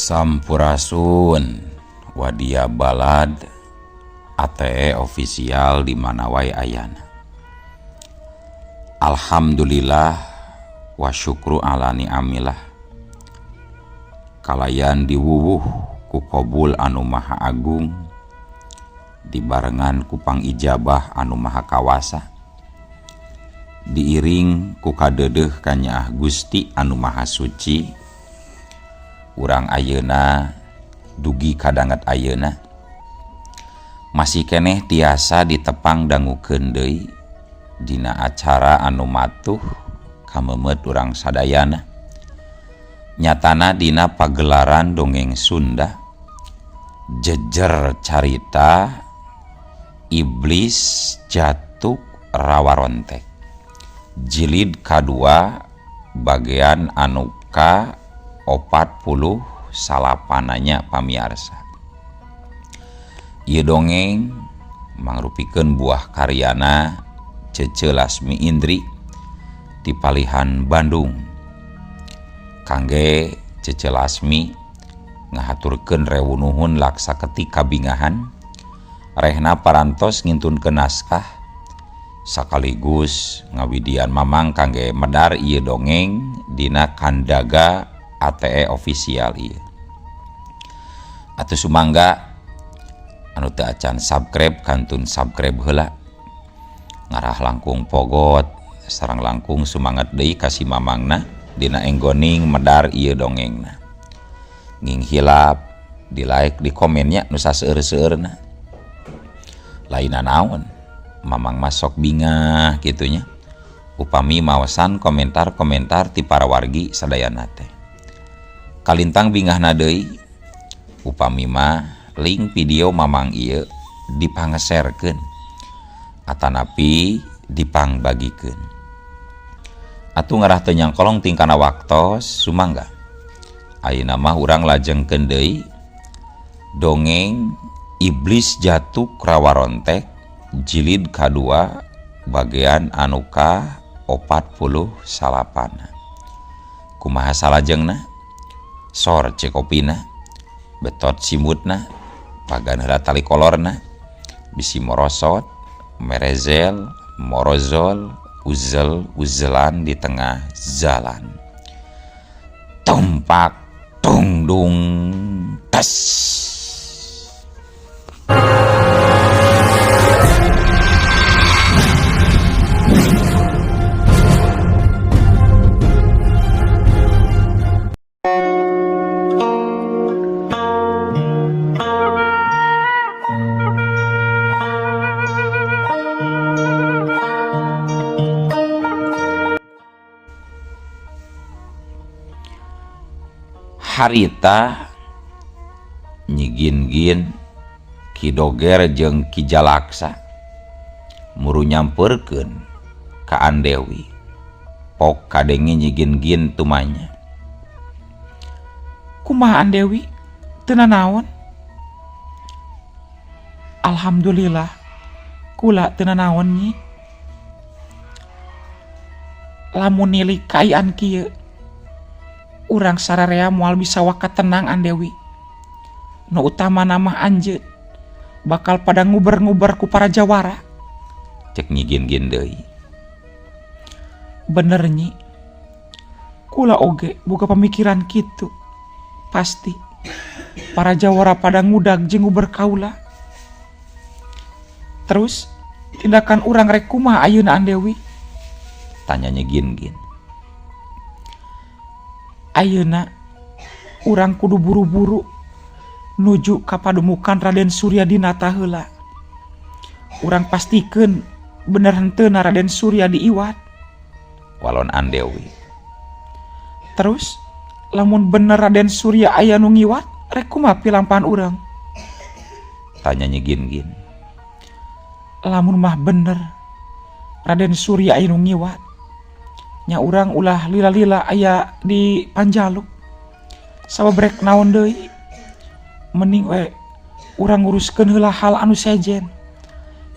Sampurasun wadia balad ATE ofisial di mana wae ayana. Alhamdulillah wa syukru ala ni'amillah. Kalayan diwuwuh ku qabul anu maha agung, dibarengan ku pangijabah anu maha kawasa, diiring ku kadeudeuh ka Nyaah Gusti anu maha suci. Urang ayeuna dugi kadanget ayeuna masih keneh tiasa ditepang dangukeun deui dina acara anu matuh kamemet urang sadayana. Nyatana dina pagelaran dongeng Sunda jejer carita Iblis Jatuk Rawarontek jilid kadua bagian anu ka 40 salapananya pamiarsa. Ieu dongeng mangrupikeun buah karyana Cece Lasmi Indri di Palihan Bandung. Kangge Cece Lasmi ngahaturkeun rewu nuhun laksa ketika bingahan rehna parantos ngintunkeun naskah sakaligus ngawidian mamang kangge medar ieu dongeng dina kandaga ATE ofisial ieu. Atuh sumangga anu teu acan subscribe kantun subscribe heula. Ngarah langkung pogot sareng langkung sumanget deui ka si mamangna dina enggoning medar ieu dongengna. Nging hilap di like di komennya nu saseueur-seueurna. Laina naon mamang masok bingah kitunya. Upami maosan komentar-komentar ti para wargi sadayana teh. Kalintang bingahna deui upami mah link video mamang ieu dipangeserkeun atanapi dipangbagikeun. Atuh ngarah teu nyangkolong tingkana waktos sumangga ayeuna mah urang lajengkeun deui dongeng Iblis Jatuk Rawarontek jilid kadua bagian anu ka 40 salapana. Kumaha salajengna? Sor cekopina betot simutna pagan heula tali kolorna bisi morosot merezel morozol uzel-uzelan di tengah jalan tumpak tungdung tes. Harita nyigin-gin Ki Doger jeung Ki Jalaksa muru nyampeurkeun ka Andewi pok kadenge nyigin-gin tumanya. Kumaha Andewi? Teu nanaon? Alhamdulillah kula teu nanaon nyi. Lamun nilik kaayaan kieu urang sararea moal bisa wakat tenang Andewi. Nu utama nama anjeun bakal pada nguber-nguber ku para jawara. Cek nyigin-gin deui. Bener nyi. Kula oge boga pamikiran kitu. Pasti para jawara pada ngudag jeung nguber kaula. Terus tindakan urang rek kumaha ayeuna Andewi? Tanya nyigin-gin. Ayeuna urang kudu buru-buru nuju ka pademukan Raden Suryadinata heula. Urang pastikeun bener henteuna Raden Surya diiwat. Walon Andewi. Terus lamun bener Raden Surya aya nu ngiwat rek kumaha pilampahan urang? Tanya nyigin-gin. Lamun mah bener Raden Surya aya nu ngiwat, nya urang ulah lila-lila aya di Panjaluk. Sababrek naon deui? Mending we urang nguruskeun heula hal anu sejen.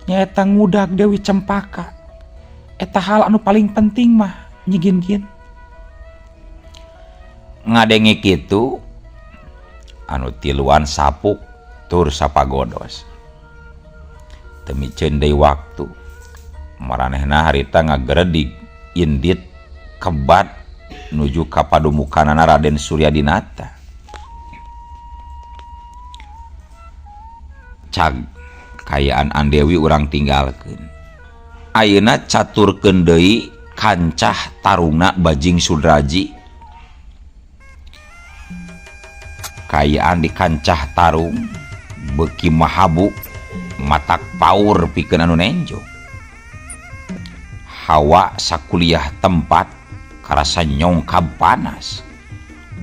Nyaeta ngudag Dewi Cempaka. Eta hal anu paling penting mah nyigin-gin. Ngadenge kitu anu tiluan sapuk tur sapagodos. Temicen deui waktu maranehna harita ngageredig indit kebat nuju ka padumukanana Raden Suryadinata. Cag kayaan Andewi urang tinggalkeun. Ayeuna caturkeun deui kancah tarungna Bajing Sudraji. Kayaan di kancah tarung beuki mahabuk matak paur pikeun anu nenjo. Hawa sakuliah tempat karasa nyongkab panas.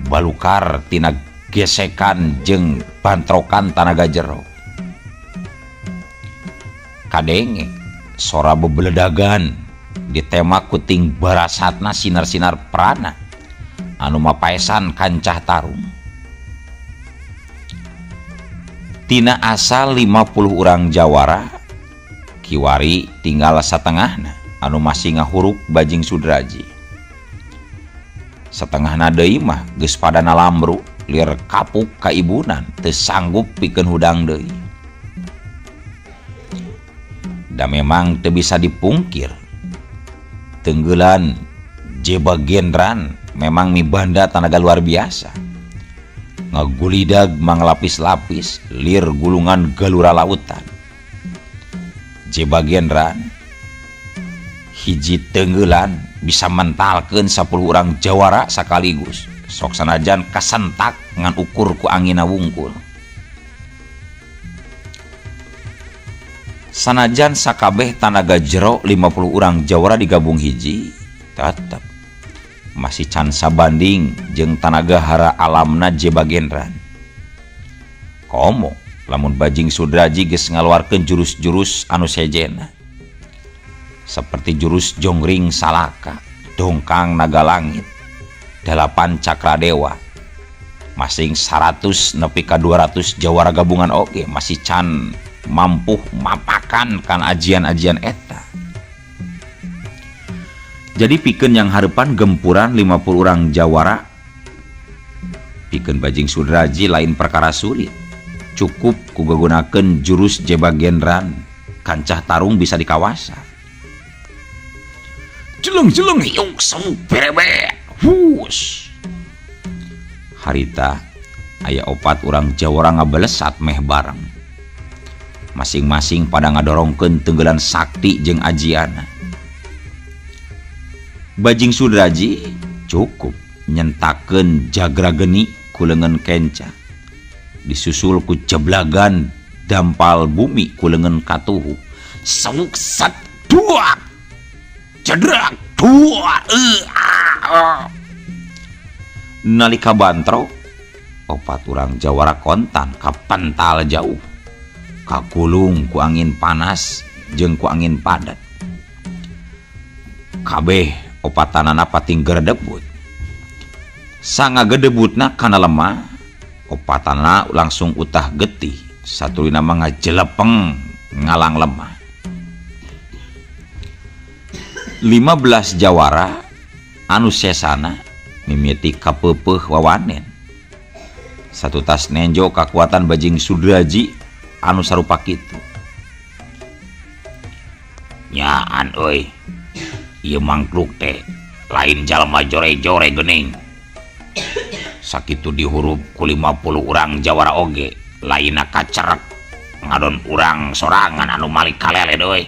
Balukar tina gesekan jeung bantrokan tanaga jero. Kadenge sora bebeledagan ditema kuting barasatna sinar-sinar prana anu mapaesan kancah tarung. Tina asal 50 urang jawara kiwari tinggal satengahna anu masih ngahurup Bajing Sudraji. Setengahna deui mah geus pada nalambru lir kapuk ka ibunan teu sanggup pikeun hudang deui. Da memang teu bisa dipungkir tenggelan Jebagendran memang mibanda tanaga luar biasa. Ngagulidag manglapis-lapis lir gulungan galura lautan. Jebagendran hiji tenggelan bisa mentalkeun 10 urang jawara sakaligus sok sanajan kasentak ngan ukur ku angina wungkul. Sanajan sakabeh tanaga jero 50 urang jawara digabung hiji tetep masih can sabanding jeung tanaga hara alamna Jebagendran. Komo lamun Bajing Sudraji geus ngaluarkeun jurus-jurus anu sejena seperti jurus Jonggring Salaka, Dongkang Naga Langit, 8 Cakra Dewa, masing 100 nepi ka 200 jawara gabungan oge masih can mampu mapakan kan ajian-ajian eta. Jadi pikeun yang harepan gempuran 50 urang jawara pikeun Bajing Sudraji lain perkara sulit. Cukup ku gunakeun jurus Jebagendran kancah tarung bisa dikawasa. Jeleng-jeleng hiung semuk berebe hus. Harita aya 4 urang jawara ngabelesat meh bareng. Masing-masing pada ngadorongkeun tenggelan sakti jeung ajiana. Bajing Sudraji cukup nyentakeun jagra geni ku leungeun kenca. Disusul ku jeblagan dampal bumi ku leungeun katuhu. Sauk sat dua. Cedrak dua. Nalika bantro 4 urang jawara kontan ka pental jauh. Kakulung ku angin panas jeung ku angin padat. Kabeh opatanana pating gerdebut. Sangagedebutna kana lemah, opatanana langsung utah getih. Satulina mah ngajelepeng ngalang lemah. 15 jawara anu sesana mimiti kapeupeuh wawanen. Satu tas nenjo kakuatan Bajing Sudraji anu sarupa kitu. Nyaan euy. Ieu mangkluk teh lain jalma jore-jore geuning. Sakitu dihurup ku 50 urang jawara oge, lainna kacerek ngadon urang sorangan anu malik kalele deui.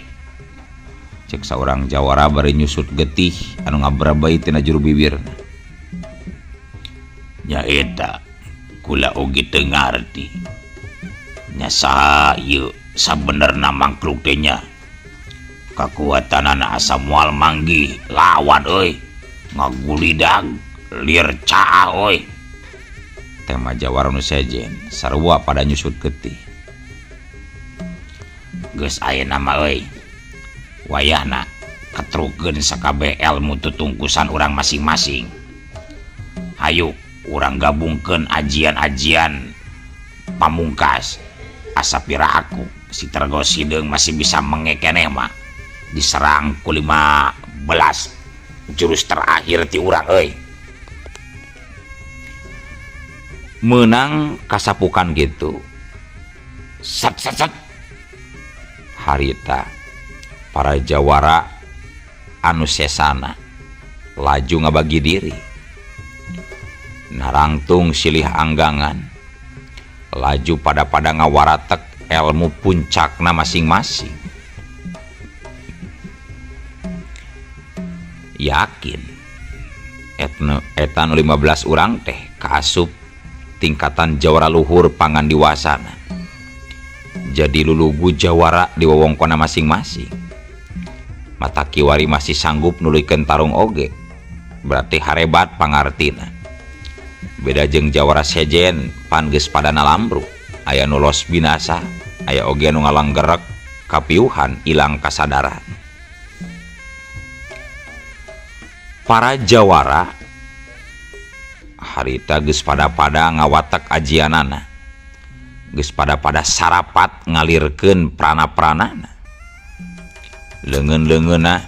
Cek saurang jawara bari nyusut getih anu ngabrabai tina juru bibirna. Nya eta kula oge teu ngarti. Nya saha ieu sabenerna mangkluk teh nya. Kakuatanana asa moal manggih lawan euy. Ngagulidag lir caah euy. Tema jawara nu sejen sarua pada nyusut getih. Geus ayeuna mah euy. Wayahna katrukeun sakabeh ilmu tutungkusan urang masing-masing. Hayu urang gabungkeun ajian-ajian pamungkas. Asa pira aku si Tergo Sideung masih bisa mengekeneh mah diserang ku 15 jurus terakhir ti urang euy. menang kasapukan gitu set harita para jawara anu sesana laju ngabagi diri narangtung silih anggangan laju pada ngawaratek ilmu puncakna masing-masing. Yakin etan 15 urang teh kaasup tingkatan jawara luhur pangan diwasana, jadi lulugu jawara di wewengkonna masing-masing. Mata kiwari masih sanggup nulikeun tarung oge, berarti harebat pangartina. Beda jeung jawara sejen pan geus padana lambruk, aya nu los binasa, aya oge nu ngalanggerek kapiuhan ilang kasadaran. Para jawara harita geus pada ngawatek ajianana, geus pada sarapat ngalirkeun prana-pranana. Leungeun-leungeunna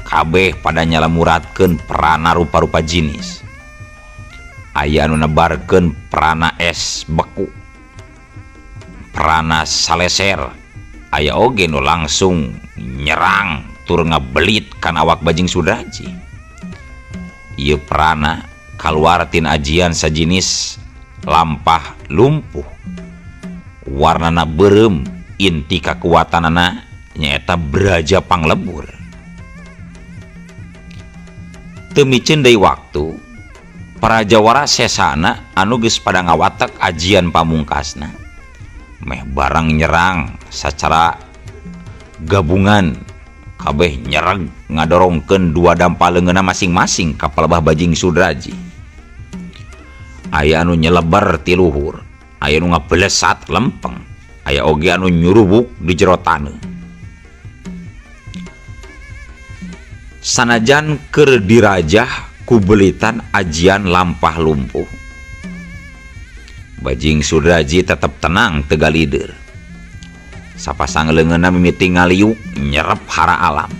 kabeh pada nyalamuratkeun prana rupa-rupa jinis. Aya anu nebarkeun prana es beku, prana saleser, aya oge nu langsung nyerang tur ngabelit kan awak Bajing Sudraji. Ieu prana kaluar tina ajian sajinis lampah lumpuh, warnana beureum, inti kakuatanana nyaeta Braja Panglebur. Teu miceun deui waktu, para jawara sesana anu geus pada ngawatek ajian pamungkasna meh barang nyerang sacara gabungan, kabeh nyereg ngadorongkeun dua dampaleungeunna masing-masing ka palebah Bajing Sudraji. Aya anu nyeleber ti luhur, aya nu ngabelesat lempeng, aya oge anu nyurubuk di jero taneuh. Sanajan keur dirajah ku belitan ajian lampah lumpuh, Bajing Sudraji tetep tenang teu galider. Sapasang leungeunna mimiti ngaliuk nyerep hara alam.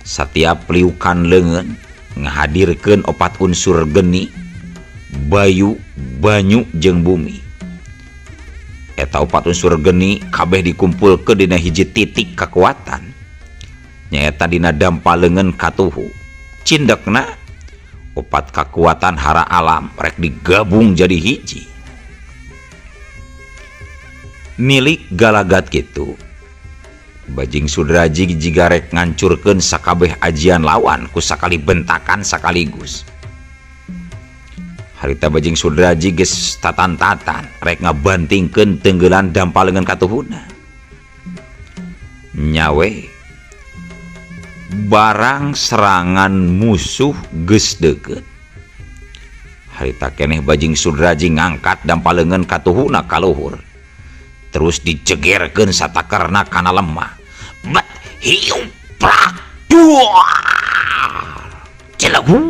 Satiap liukan leungeun ngahadirkeun opat unsur geni, bayu, banyu jeung bumi. Eta opat unsur geni kabeh dikumpulkeun dina hiji titik kekuatan, nyaeta dina dampaleungeun katuhu. Cindekna opat kekuatan hara alam rek digabung jadi hiji. Nilik galagat kitu, Bajing Sudraji jiga rek ngancurkeun sakabeh ajian lawan ku sakali bentakan sakaligus. Harita Bajing Sudraji geus tatan-tatan rek ngabantingkeun tenggeulan dampaleungeun katuhuna. Nyawe barang serangan musuh geus deukeut. Harita keneh Bajing Sudraji ngangkat dampaleungeun katuhuna ka luhur, terus dijegerkeun satakerna kana lemah. Bat hiu prak duar celagu.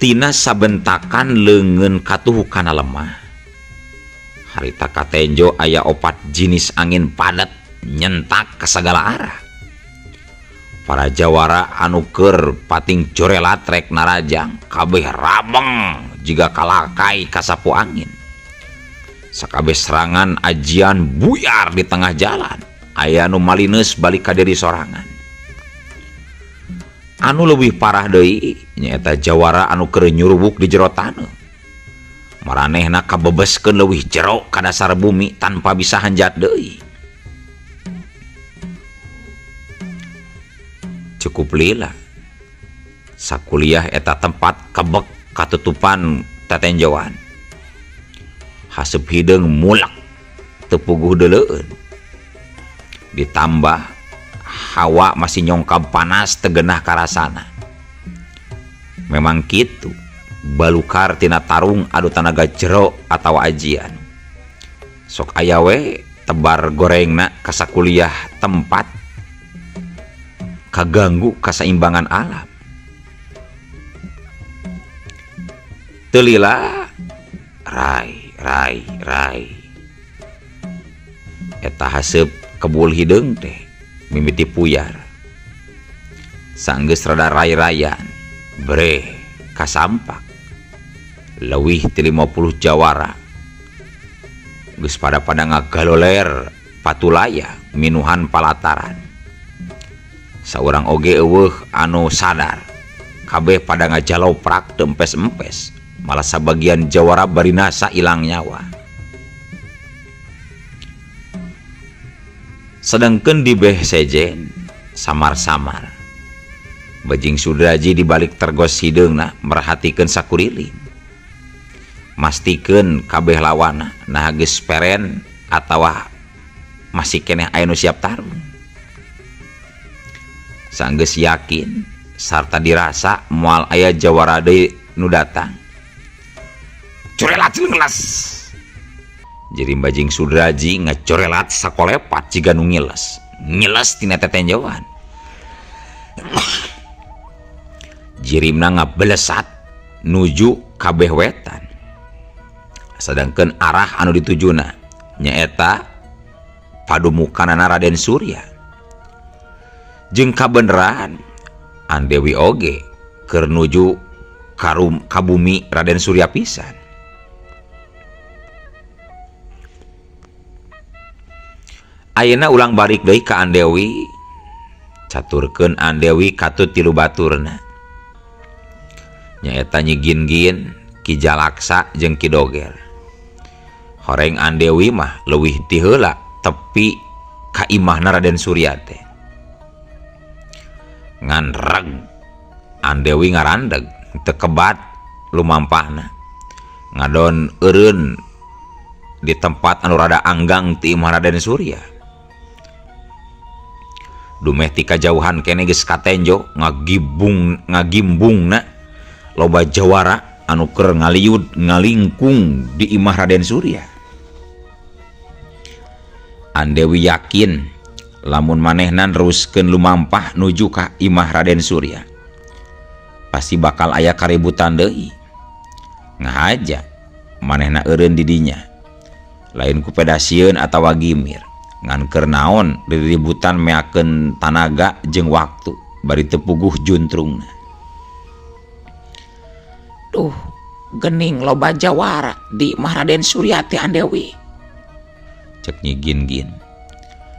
Tina sabentakan leungeun katuhu kana lemah, harita katenjo aya opat jinis angin padat nyentak ka sagala arah. Para jawara anu keur pating jorelat rek narajang kabeh rabeng jiga kalakai kasapu angin. Sakabeh serangan ajian buyar di tengah jalan, aya anu malineus balik ka diri sorangan. Anu leuwih parah deui nyaeta jawara anu keur nyurubuk di jero taneuh. Maranehna kabebeskeun leuwih jero ka dasar bumi tanpa bisa hanjat deui. Cukup lila sakuliah eta tempat kebek katutupan tetenjoan. Haseup hideung mulak teu puguh deuleueun. Ditambah hawa masih nyongkab panas teu geunah karasana. Memang kitu balukar tina tarung adu tanaga jero atawa ajian. Sok aya we tebar gorengna ka sakuliah tempat kaganggu kaseimbangan alam. Teu lila rai eta haseup kebul hideung teh mimiti puyar. sanggeus rada rai-rayan bre kasampak leuwih ti 50 jawara geus pada ngagaloler patulaya minuhan palataran. Saurang oge eueuh anu sadar kabeh pada ngajaloprak teu empes-empes, malah sabagian jawara bari nasa ilang nyawa. Sedangkeun di beh sejen samar-samar Bajing Sudraji di balik tergos hideungna merhatikeun sakuriling, mastikeun kabeh lawana nah geus peren atawa masih keneh aya nu siap tarung. Sanggeus yakin sarta dirasa moal aya jawara deui nu datang, corelat ngelas. Jadi Bajing Sudraji ngacorelat sakolepat jiga nu ngiles tina tetenjauhan. Jirimna ngabelesat nuju kabeh wetan, sedangkan arah anu ditujuna nyaeta padumukanana Raden Surya. Jeung kabeneran Andewi oge keur nuju ka bumi Raden Surya pisan. Ayeuna ulang balik deui ka Andewi, caturkeun Andewi katut tilu baturna nyaeta Nyi Gin-Gin, Ki Jalaksa jeung Ki Doger. Horeng Andewi mah leuwih ti heula tepi ka imahna Raden Surya teh. Ngan reg Andewi ngarandeg teu kebat lumampahna ngadon eureun di tempat anu rada anggang ti imah Raden Surya. Dumeh ti kajauhan kene geus katenjo ngagimbungna loba jawara anu keur ngaliud ngalingkung di imah Raden Surya. Andewi yakin lamun manehna neruskeun lumampah nuju ka imah Raden Surya pasti bakal aya kaributan deui. Ngahaja manehna eureun di dinya lain ku pedasieun atawa gimir, ngan keur naon riributan meakeun tanaga jeung waktu bari teu puguh juntrungna. Duh, gening loba jawara di imah Raden Surya teh Andewi, cek Nyi Gin-Gin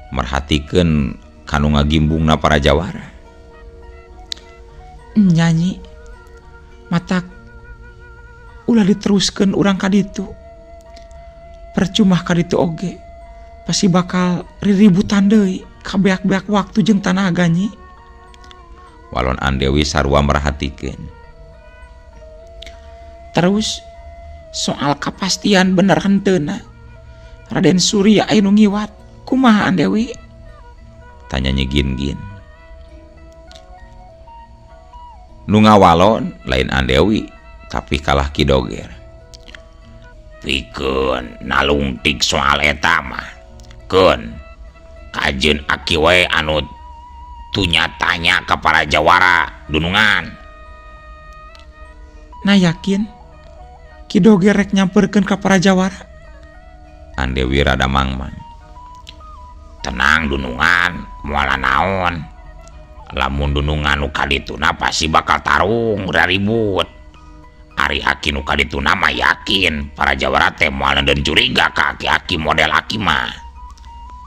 merhatikeun kanu ngagimbungna para jawara. Nyanyi matak ulah diteruskeun urang ka ditu, percuma ka ditu oge pasti bakal riributan deui kabeak-beak waktu jeung tanaga Nyi. Walon Andewi sarua merhatikeun. Terus soal kepastian bener henteuna Raden Surya aya nu ngiwat kumaha Andewi? Tanya Nyi Gin-Gin. Nu ngawalon lain Andewi tapi kalah Ki Doger. Pikeun nalungtik soal eta mah keun kajeun aki wae anu tunyatanya ka para jawara dunungan. Nah yakin Ki Doger rek nyamperkeun ka para jawara? Andewi rada mangmang. Tenang dunungan, moal naon, lamun dunungan nu kadituna pasti bakal tarung ribut. Ari aki nu kadituna mah yakin para jawara teh moal dan curiga ka aki-aki model aki mah.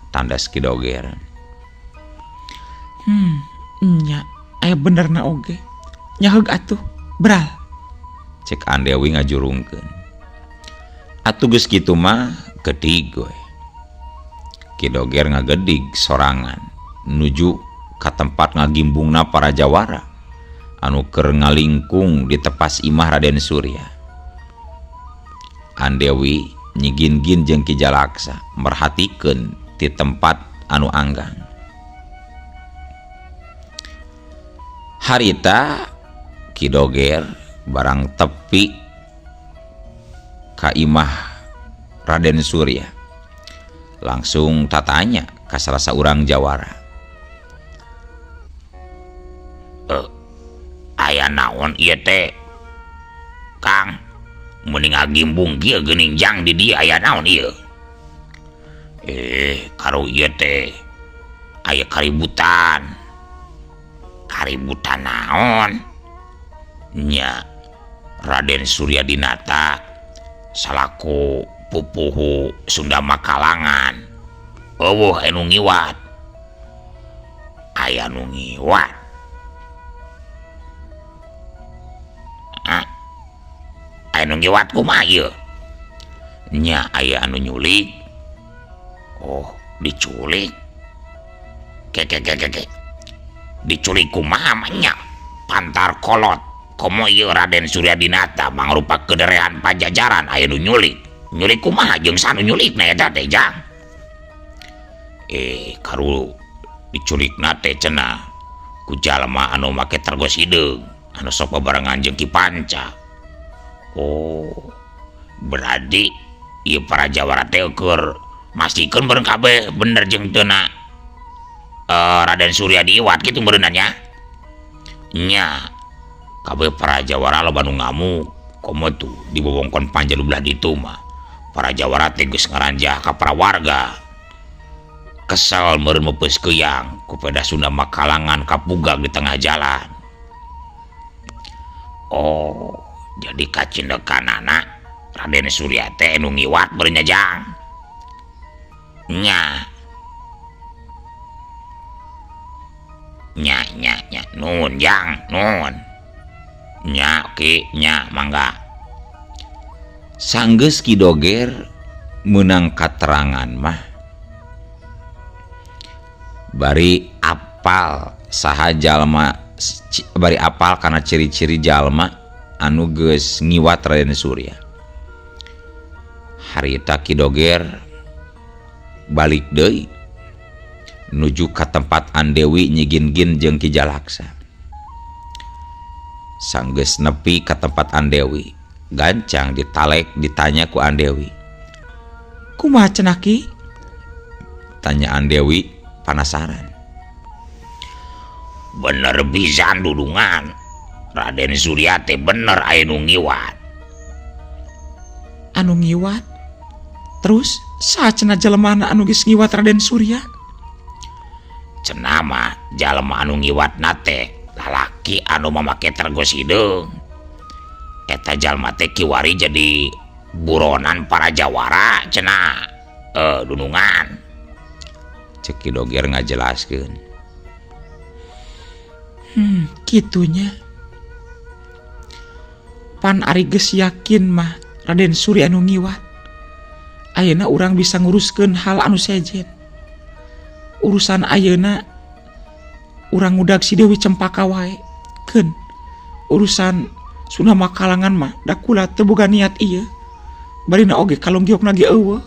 Tandas Ki Doger. Nya aya benerna oge. Nyaheug atuh, bral. Cek Andewi ngajurungkeun. Atuh geus kitu mah gedig we. Ki Doger ngagedig sorangan nuju ka tempat ngagimbungna para jawara anu keur ngalingkung di tepas imah Raden Surya. Andewi, Nyi Gin-Gin jeung Ki Jalaksa merhatikeun ti tempat anu anggang. Harita Ki Doger barang tepi ka imah Raden Surya langsung tatanya ka salah saurang jawara. Aya naon ieu teh Kang, mending ngagimbung kieu geuning jang di dieu aya naon ieu? Karo ieu teh aya kaributan. kaributan naon nya Raden Suryadinata salaku pupuhu Sunda Makalangan eueuh anu ngiwat aya nu ngiwat aya nu ngiwat kumaha ieu nya aya anu nyulik oh diculik ke diculik kumaha nya pantar kolot komo ieu Raden Suryadinata mangrupa kederehan Pajajaran aya nu nyulik kumaha jeung sanu nyulikna eta teh jang karu diculikna teh cenah ku jalma anu make tergos hideung anu sok babarengan jeung Ki Panca. Oh berarti ieu para Jawara teh keur mastikeun bareng kabeh bener jeung teu na Raden Surya diiwat kitu beuneunan nya nya kabeh para Jawara loba nu ngamuk komo tuh di wewengkon Panjalu belah ditu mah para Jawara teh geus ngaranjah ka para warga kesal meureun meupeus keuyang ku peda Sunda Makalangan kapugag di tengah jalan. Oh jadi kacindekanana Raden Surya teh nu ngiwat beureun nya jang nya nun jang nun nya ki nya mangga Sanggeus Ki Doger meunang katerangan mah bari apal saha jalma bari apal kana ciri-ciri jalma anu geus ngiwat Raden Surya. Harita Ki Doger balik deui nuju ka tempat Andewi nyigin-gin jeung Ki Jalaksa. Sanggeus nepi ka tempat Andewi gancang ditalek ditanya ku Andewi. Kumaha cenah Ki? Tanya Andewi penasaran. Bener pisan dudungan Raden Surya teh bener aya nu ngiwat. Anu ngiwat? Terus saha cenah jelema anu geus ngiwat Raden Surya? Cenah mah jalma anu ngiwatna teh lalaki anu mamake tergos hideung. Eta jalma teh kiwari jadi buronan para Jawara cenah dunungan. Cek Ki Doger ngajelaskeun. Kitunya. Pan ari geus yakin mah Raden Surya anu ngiwat. Ayeuna urang bisa nguruskeun hal anu sejen. Urusan ayeuna urang ngudag si Dewi Cempaka wae. Keun urusan Sunda Makalangan mah da kula teu boga niat ieu. Barina oge kalonggiokna ge eueuh.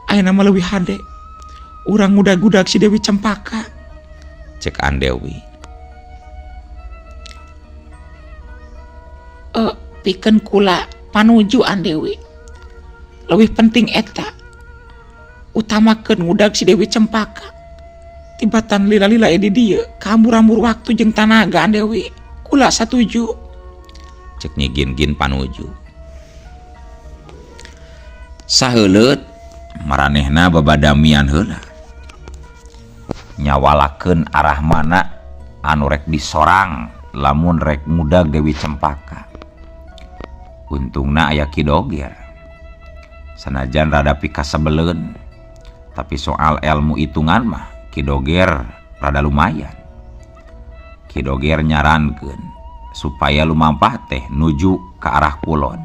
Ayeuna mah leuwih hade urang ngudag-udag si Dewi Cempaka. Cek Andewi. Pikeun kula panuju Andewi. Leuwih penting eta utamakeun ngudag si Dewi Cempaka. Tibatan lila-lila di dieu kamur-amur waktu jeung tanaga Andewi. Kula satuju. Cek nyigin-gin panuju. Saheuleut maranehna babadamian heula. Nyawalakeun arah mana anu rek disorang lamun rek ngudag Dewi Cempaka. Untungna aya Ki Doger. Sanajan rada pikasebeleun, tapi soal ilmu hitungan mah Ki Doger rada lumayan. Ki Doger nyarankeun supaya lumampah teh nuju ke arah kulon.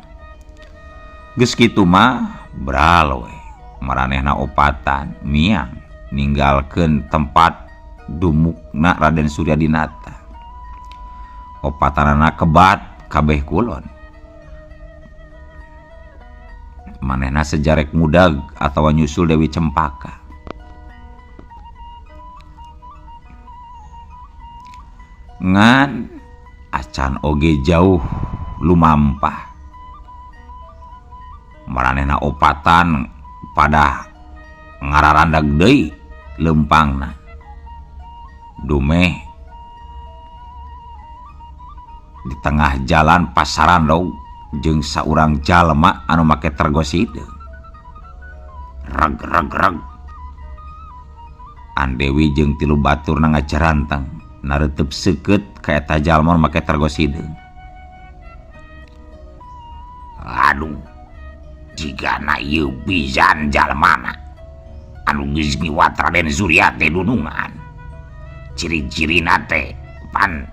Geus kitu mah beral we maranehna opatan miang ninggalkeun tempat dumukna Raden Suryadinata. Opatanana kebat kabeh kulon. Manehna sejarek ngudag atawa nyusul Dewi Cempaka. Ngan acan oge jauh lumampah. Maranehna opatan pada ngararandag deui leumpangna. Dumeh di tengah jalan pasaran daw jeung saurang jalma anu make tergos hideung. Reg. Andewi jeung tilu baturna ngajaranteng naretep seukeut ka eta jalma make tergos hideung. Aduh, jika na ieu pisan jalmana anu geus ngiwat Raden Surya teh dunungan. Ciri-cirina teh pan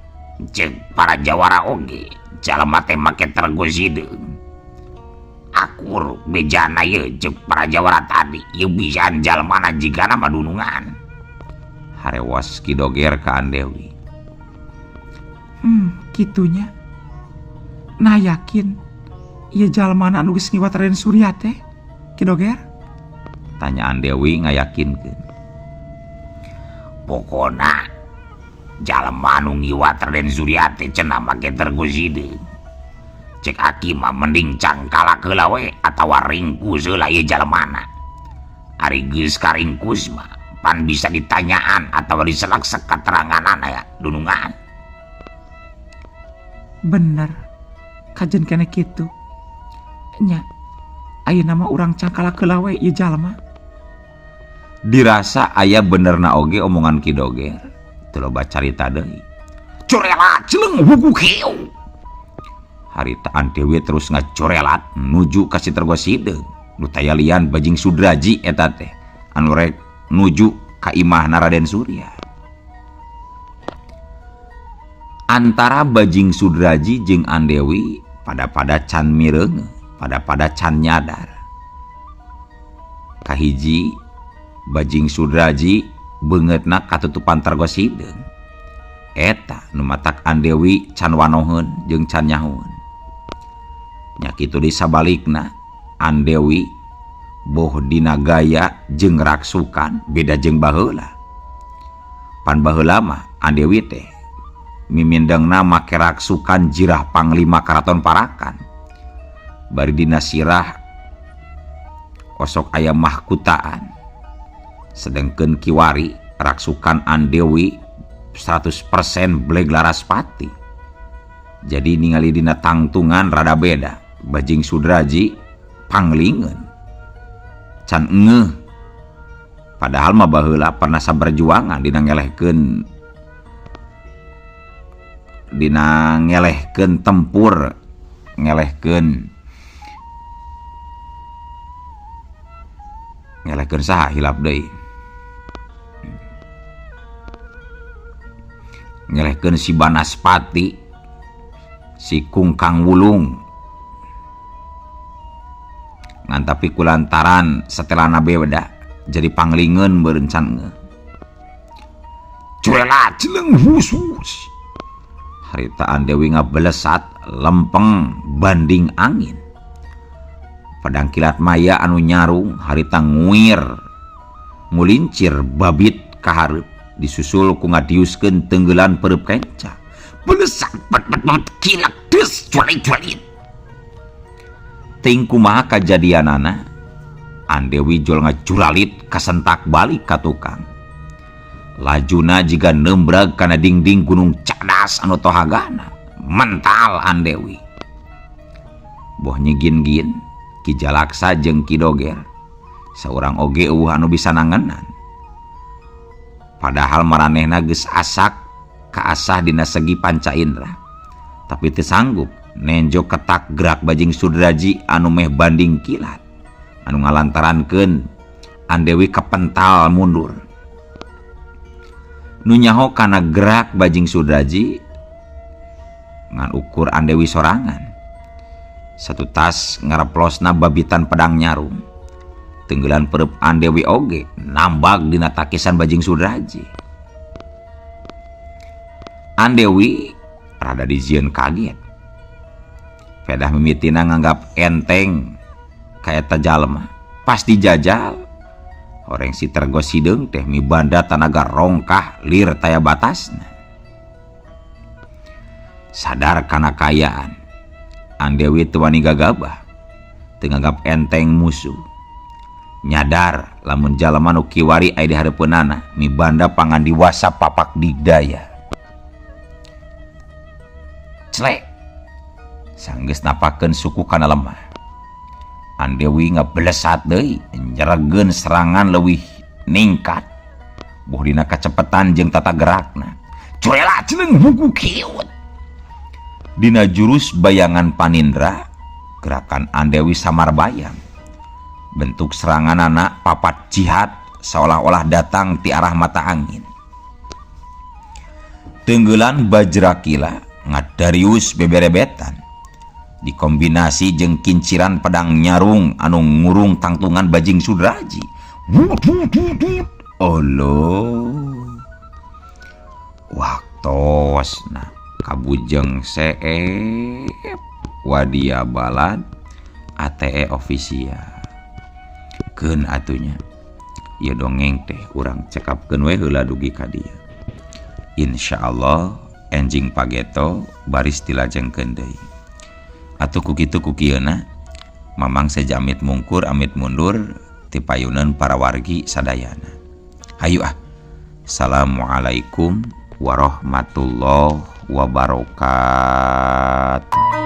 cek para jawara oge jalma teh make tergos hideung. Akur bejana ye cek para jawara tadi ieu pisan jalmana jigana mah dunungan. Harewas Ki Doger ka Andewi. Kitunya. Nah yakin ieu jalmana anu geus ngiwat Raden Surya teh, Ki Doger? Tanya Andewi ngayakinkeun. Pokona jalma anu ngiwat Raden Surya teh cenah make tergos hideung. Cek aki mah mending cangkala heula we atawa ringkus heula ieu jalmana. Ari geus karingkus mah pan bisa ditanyaan atau diselak-sek keteranganana ya dunungan. Bener, kajen kene kitu. Nya, ayeuna mah urang cangkala heula we ieu jalma. Dirasa aya benerna oge omongan Ki Doger. Teu loba carita deui. Corela celeng wuguk heu. Harita Andewi terus ngacorelat nuju ka si tergos hideung. Nu taya lian Bajing Sudraji eta teh anu rek nuju ka imahna Raden Surya. Antara Bajing Sudraji jeung Andewi pada can mireung, pada can nyadar. Kahiji Bajing Sudraji beungeutna katutupan tergos hideung. Eta nu matak Andewi can wanoheun jeung can nyahoeun. Nya kitu deui sabalikna Andewi boh dina gaya jeung raksukan beda jeung baheula. Pan baheula mah Andewi teh mimindengna make raksukan jirah panglima karaton Parakan. Bari dina sirah osok aya mahkutaan. Sedengkeun kiwari raksukan Andewi 100% bleg Laraspati. Jadi ningali dina tangtungan rada beda. Bajing Sudraji panglingeun can ngeuh. Padahal mah baheula pernah saberjuangan dina ngelehkeun tempur, ngelehkeun saha hilap deui. Ngelehkeun si Banaspati, si Kungkang Wulung. Ngan tapi kulantaran setelana beda jadi panglingeun beureun can ngeuh. Corela celeng hus-hus. Harita Andewi ngabelesat lempeng banding angin. Padang kilat maya anu nyarung harita nguir ngulincir babit ka hareup disusul ku ngadiuskeun tenggelan pereup kenca. Belesat bet kilak deus cualit-cualit. Ting kumaha kajadianana Andewi jol ngacuralit kasentak balik ka tukang. Lajuna jiga nembrag kana dingding gunung cadas anu tohagana. Mental Andewi. Boh nyigin-gin Ki Jalaksa jeung Ki Doger saurang oge eueuh anu bisa nangenan. Padahal maranehna geus asak kaasah dina segi panca indra. Tapi teu sanggup nenjo ketak gerak Bajing Sudraji anu meh banding kilat anu ngalantarankeun Andewi kepental mundur. Nu nyaho kana gerak Bajing Sudraji ngan ukur Andewi sorangan. Satu tas ngareplosna babitan pedang nyarum. Tenggelan pereup Andewi oge nambag dina takisan Bajing Sudraji. Andewi rada dijieun kaget. Pedah mimitina nganggap enteng kaeta jalma. Pas dijajal horeng si tergos hideung teh mibanda tanaga rongkah lir taya batasna. Sadar kana kayaan Andewi teu wani gagabah. Teu nganggap enteng musuh. Nyadar lamun jalma nu kiwari aya di hareupeunana mibanda pangandiwasa papak digdaya. Clek sanggeus napakeun suku kana lemah. Andewi ngabelesat deui nyeregeun serangan leuwih ningkat. Boh dina kacepetan jeung tata gerakna. curela ceneng buku kiut. Dina jurus bayangan Panindra, gerakan Andewi Samarbayang, bentuk serangan anak papat jihad seolah-olah datang ti arah mata angin. Tenggelan Bajrakila ngadarius beberebetan, dikombinasi jeung kinciran pedang nyarung anu ngurung tangtungan Bajing Sudraji. Allah, waktosna kabujeng seep wadia balad ATE official. Keun atunya ieu dongeng teh urang cekapkeun we heula dugi ka dieu. Insyaallah enjing pageto baris dilajengkeun deui. Atuh ku kitu ku kieuna mamang sejamit mungkur amit mundur ti payuneun para wargi sadayana. Hayu ah. Assalamualaikum warahmatullahi wabarakatuh.